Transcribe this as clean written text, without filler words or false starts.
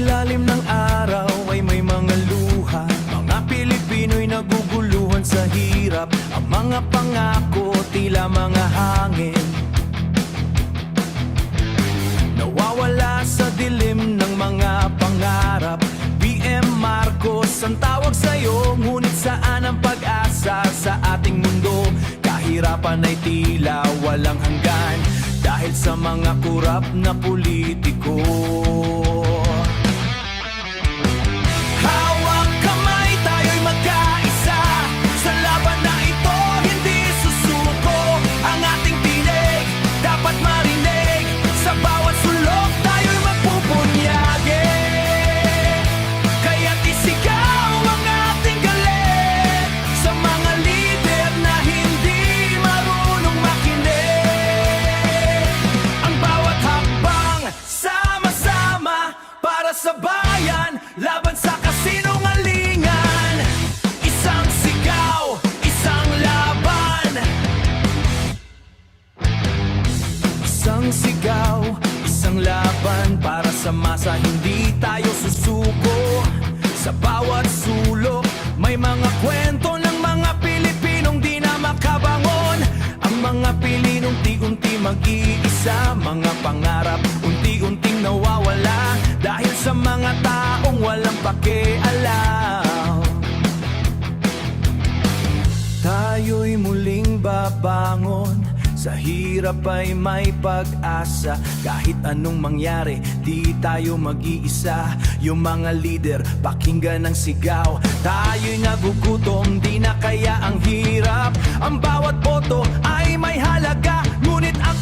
ilalim ng araw ay may mga luha. Mga Pilipino'y naguguluhan sa hirap. Ang mga pangako tila mga hangin, nawawala sa dilim ng mga pangarap. PM Marcos ang tawag sa'yo, ngunit saan ang pag-asa sa ating mundo? Kahirapan ay tila walang hanggan dahil sa mga kurap na politiko. Hawak kamay, tayo'y magkaisa. Sa laban na ito, hindi susuko. Ang ating tinig dapat marinig. Sa bawat sulok, tayo'y magpupunyagi. Kaya't isigaw ang ating galit sa mga lider na hindi marunong makinig. Ang bawat hakbang, sama-sama para sa bayan, laban sa kasinungalingan. Isang sigaw, isang laban. Isang sigaw, isang laban para sa masa, hindi tayo susuko. Sa bawat sulok, may mga kwento ng mga Pilipinong di na makabangon. Ang mga Pilipinong unti-unti mag-iisa, mga pangarap unti-unting nawawala dahil sa mga taong walang pakialam. Tayo'y muling babangon, sa hirap ay may pag-asa. Kahit anong mangyari, di tayo mag-iisa. Yung mga lider, pakinggan ang sigaw. Tayo'y nagugutom, di na kaya ang hirap. Ang bawat boto ay may halaga, ngunit ang